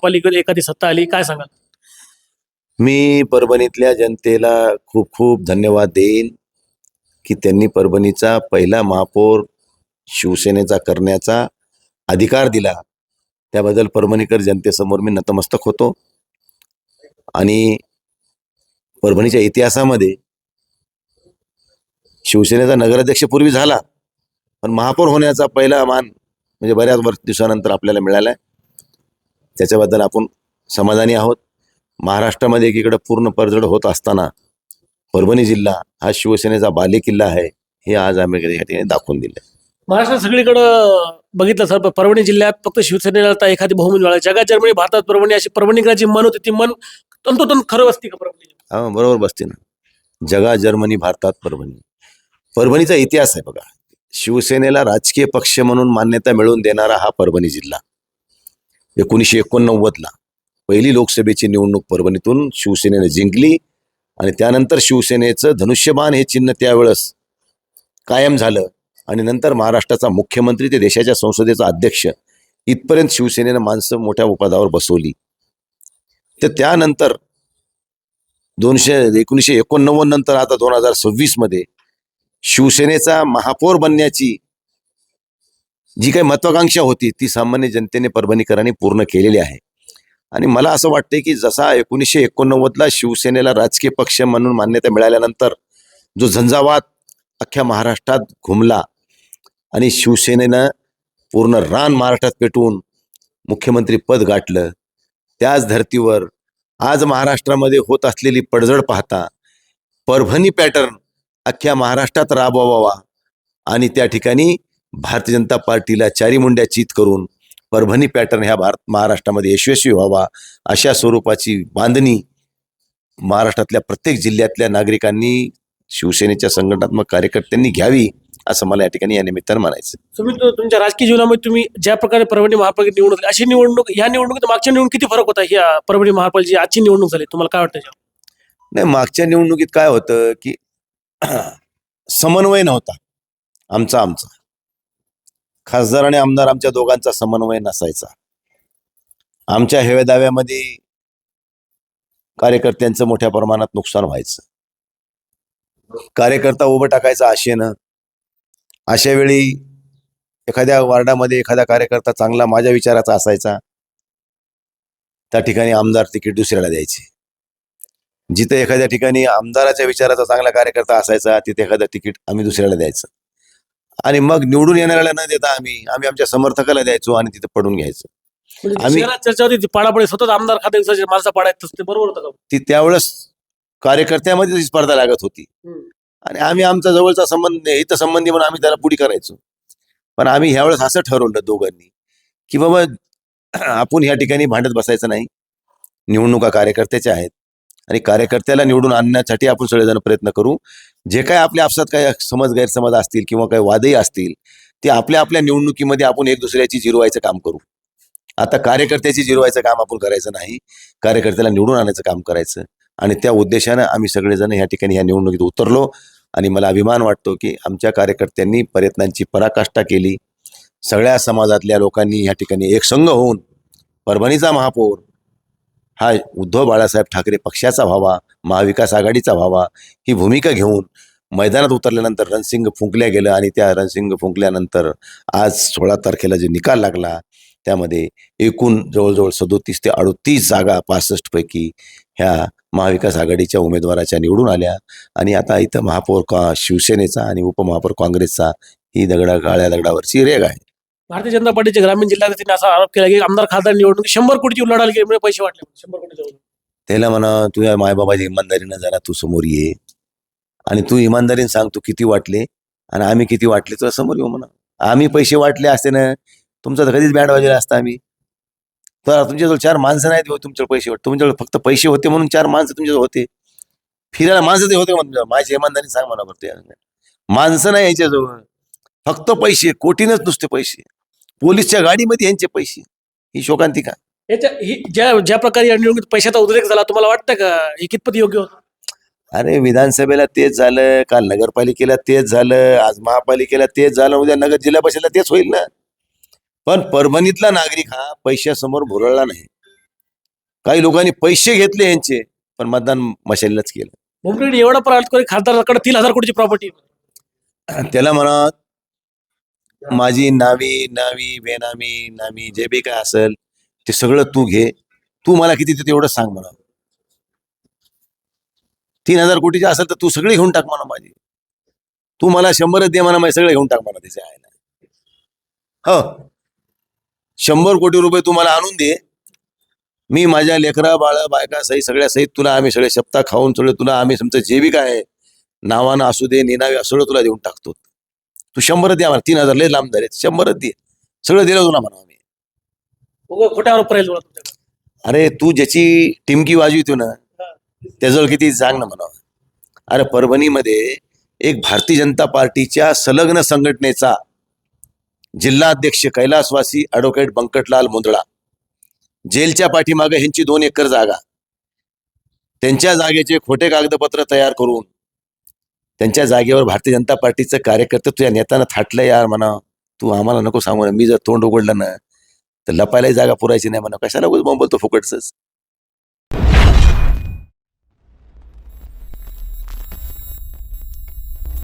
महापालिकेत एखादी सत्ता आली, काय सांगाल? मी परभणीतल्या जनतेला खूप खूप धन्यवाद देईन की त्यांनी परभणीचा पहिला महापौर शिवसेनेचा करण्याचा अधिकार दिला. त्याबद्दल परभणीकर जनतेसमोर मी नतमस्तक होतो. आणि परभणीच्या इतिहासामध्ये शिवसेनेचा नगराध्यक्ष पूर्वी झाला, पण महापौर होण्याचा पहिला मान म्हणजे बऱ्याच दिवसानंतर आपल्याला मिळाला आहे. त्याच्याबद्दल आपण समाधानी आहोत. महाराष्ट्रामध्ये एकीकडे पूर्ण पडझड होत असताना परभणी जिल्हा हा शिवसेनेचा बालेकिल्ला आहे, हे आज आम्ही या ठिकाणी दाखवून दिलं. महाराष्ट्रात सगळीकडं बघितलं सर, परभणी जिल्ह्यात फक्त शिवसेनेला आता एखादी बहुमत मिळाली. जगात जर्मनी, भारतात परभणी, अशी परभणीकरांची मन होती, ती मन तंतोतंत खरं असते का परभणी? हा, बरोबर बसते ना. जगा जर्मनी, भारतात परभणी. परभणीचा इतिहास आहे बघा. शिवसेनेला राजकीय पक्ष म्हणून मान्यता मिळवून देणारा हा परभणी जिल्हा 1989ला पहिली लोकसभेची निवडणूक परभणीतून शिवसेनेने जिंकली. आणि त्यानंतर शिवसेनेचं धनुष्यबाण हे चिन्ह त्यावेळेस कायम झालं. आणि नंतर महाराष्ट्राचा मुख्यमंत्री ते देशाच्या संसदेचा अध्यक्ष इथपर्यंत शिवसेनेनं माणसं मोठ्या पदावर बसवली. तर त्यानंतर 1989 नंतर आता 2026 मध्ये शिवसेनेचा महापौर बनण्याची जी काही महत्वाकांक्षा होती ती सामान्य जनतेने परभणीकरांनी पूर्ण केलेली आहे. आणि मला असं वाटतंय की जसा 1989ला शिवसेनेला राजकीय पक्ष म्हणून मान्यता मिळाल्यानंतर जो झंझावात अख्ख्या महाराष्ट्रात घुमला आणि शिवसेनेनं पूर्ण रान महाराष्ट्रात पेटवून मुख्यमंत्री पद गाठलं, त्याच धर्तीवर आज महाराष्ट्रामध्ये होत असलेली पडझड पाहता परभणी पॅटर्न अख्ख्या महाराष्ट्रात राबवावा आणि त्या ठिकाणी भारतीय जनता पार्टीला चारी मुंड्या चित करून परभणी पॅटर्न ह्या महाराष्ट्रामध्ये यशस्वी व्हावा अशा स्वरूपाची बांधणी महाराष्ट्रातल्या प्रत्येक जिल्ह्यातल्या नागरिकांनी, शिवसेनेच्या संघटनात्मक कार्यकर्त्यांनी घ्यावी असं मला या ठिकाणी या निमित्तानं म्हणायचं. तुम्ही तुमच्या राजकीय जीवनामध्ये तुम्ही ज्या प्रकारे परभणी महापालिकेत निवडणूक झाली, अशी निवडणूक ह्या निवडणुकीत मागच्या निवडणूक किती फरक होता? ह्या परभणी महापालिकेची आजची निवडणूक झाली, तुम्हाला काय वाटतं? नाही, मागच्या निवडणुकीत काय होतं की समन्वय नव्हता. आमचा खासदार आणि आमदार आमच्या दोघांचा समन्वय नसायचा. आमच्या हेवे दाव्यामध्ये कार्यकर्त्यांचं मोठ्या प्रमाणात नुकसान व्हायचं. कार्यकर्ता उभं टाकायचा आशेनं. अशा वेळी एखाद्या वार्डामध्ये एखादा कार्यकर्ता चांगला माझ्या विचाराचा असायचा, त्या ठिकाणी आमदार तिकीट दुसऱ्याला द्यायचे. जिथे एखाद्या ठिकाणी आमदाराच्या विचाराचा चांगला कार्यकर्ता असायचा तिथे एखादं तिकीट आम्ही दुसऱ्याला द्यायचं. आणि मग निवडून येणाऱ्याला न देता आम्ही आमच्या समर्थकाला द्यायचो आणि तिथे पडून घ्यायचं. आम्ही चर्चा होती पाडापडी सतत आमदार खाते माणसं पाडायचं, ते बरोबर होतं का? ती त्यावेळेस कार्यकर्त्यामध्ये स्पर्धा लागत होती आणि आम्ही आमचा जवळचा संबंध हितसंबंधी म्हणून आम्ही त्याला पुढे करायचो. पण आम्ही ह्यावेळेस असं ठरवलं दोघांनी की बाबा आपण ह्या ठिकाणी भांडत बसायचं नाही. निवडणुका कार्यकर्त्याच्या आहेत आणि कार्यकर्त्याला निवडून आणण्यासाठी आपण सगळेजण प्रयत्न करू. जे काय आपल्या आपसात काही गैरसमज असतील किंवा काही वादही असतील ते आपल्या आपल्या निवडणुकीमध्ये आपण एक दुसऱ्याची जिरवायचं काम करू. आता कार्यकर्त्याची जिरवायचं काम आपण करायचं नाही, कार्यकर्त्याला निवडून आणायचं काम करायचं. आणि त्या उद्देशानं आम्ही सगळेजण ह्या ठिकाणी ह्या निवडणुकीत उतरलो. आणि मला अभिमान वाटतो की आमच्या कार्यकर्त्यांनी प्रयत्नांची पराकाष्ठा केली. सगळ्या समाजातल्या लोकांनी ह्या ठिकाणी एक संघ होऊन परभणीचा महापौर हा उद्धव बाळासाहेब ठाकरे पक्षाचा व्हावा, महाविकास आघाडीचा व्हावा ही भूमिका घेऊन मैदानात उतरल्यानंतर रणसिंग फुंकल्या गेलं. आणि त्या रणसिंग फुंकल्यानंतर आज 16 तारखेला जे निकाल लागला त्यामध्ये एकूण जवळजवळ 37 ते 38 जागा 65 पैकी ह्या महाविकास आघाडीच्या उमेदवाराच्या निवडून आल्या. आणि आता इथं महापौर शिवसेनेचा आणि उपमहापौर काँग्रेसचा ही काळ्या दगडावरची रेग आहे. भारतीय जनता पार्टीच्या ग्रामीण जिल्ह्यात त्यांनी असा आरोप केला की आमदार खासदार निवडणूक 100 कोटीची उलाढाल केली, पैसे वाटले 100 कोटी. त्याला म्हणा तुझ्या मायबाबाच्या इमानदारीनं जरा तू समोर ये आणि तू इमानदारीने सांग तू किती वाटले आणि आम्ही किती वाटले तर समोर येऊ म्हणा. आम्ही पैसे वाटले असते ना तुमचा तर कधीच बँड वाजला असता आम्ही. तर तुमच्याजवळ 4 माणसं नाहीत तुमच्याकडे पैसे वाटत. तुमच्याकडे फक्त पैसे होते म्हणून 4 माणसं तुमच्याजवळ होते. फिरायला माणसं ते होते म्हणून माझ्या इमानदारीने सांग म्हणा. बरं माणसं नाही याच्याजवळ, फक्त पैसे, कोटीनच नुसते पैसे. पोलीसच्या गाडीमध्ये यांचे पैसे, ही शोकांतिका. ज्या प्रकारे या निवडणुकीत पैशाचा उद्रेक झाला तुम्हाला वाटतं का हे कितपत योग्य होतं? अरे विधानसभेला तेच झालं, काल नगरपालिकेला तेच झालं, आज महापालिकेला तेच झालं, उद्या नगर जिल्हा परिषदेला तेच होईल ना. पण परभणीतला नागरिक हा पैशासमोर भुरळला नाही. काही लोकांनी पैसे घेतले यांचे, पण मतदान मशालीलाच केलं. भुमरेड्डी एवढा पराटकर खासदाराकडे 3,000 कोटीची प्रॉपर्टी. त्याला म्हणा माझी नावी नावी बेनामी नामी जे बी काय असेल ते सगळं तू घे, तू मला किती देते एवढं सांग म्हणा. 3,000 कोटीचे असेल तर तू सगळे घेऊन टाक म्हणा माझी, तू मला 100 दे म्हणा, माझे सगळे घेऊन टाक म्हणा. त्याचे आहे ना, हो 100 कोटी रुपये तू मला आणून दे, मी माझ्या लेकरा बाळा बायका सहित सगळ्या सहित तुला आम्ही सगळे शब्दा खाऊन सगळे तुला आम्ही तुमचं जे बी काय आहे नावानं असू दे निनावी असू दे तुला देऊन टाकतो. तू 100 दे आम्हाला, 3,000 लय लांब झाले, 100 दे, सगळं दिलं तुला म्हणा आम्ही. खोट्या आरोप राहील तुमच्याकडे. अरे तू ज्याची टिमकी वाजवितो ना त्याजवळ किती सांग ना म्हणा. अरे परभणीमध्ये एक भारतीय जनता पार्टीच्या संलग्न संघटनेचा जिल्हाध्यक्ष कैलासवासी ॲडव्होकेट बंकटलाल मुंदळा, जेलच्या पाठीमागे ह्यांची 2 एकर जागा, त्यांच्या जागेचे खोटे कागदपत्र तयार करून त्यांच्या जागेवर भारतीय जनता पार्टीचं कार्यकर्ते तुझ्या नेत्यानं थाटलं यार म्हणा. तू आम्हाला नको सांगू ना, मी जर तोंड उघडलं ना तर लपायलाही जागा पुरायची नाही म्हणा. कशाला बोलतो फुकटच.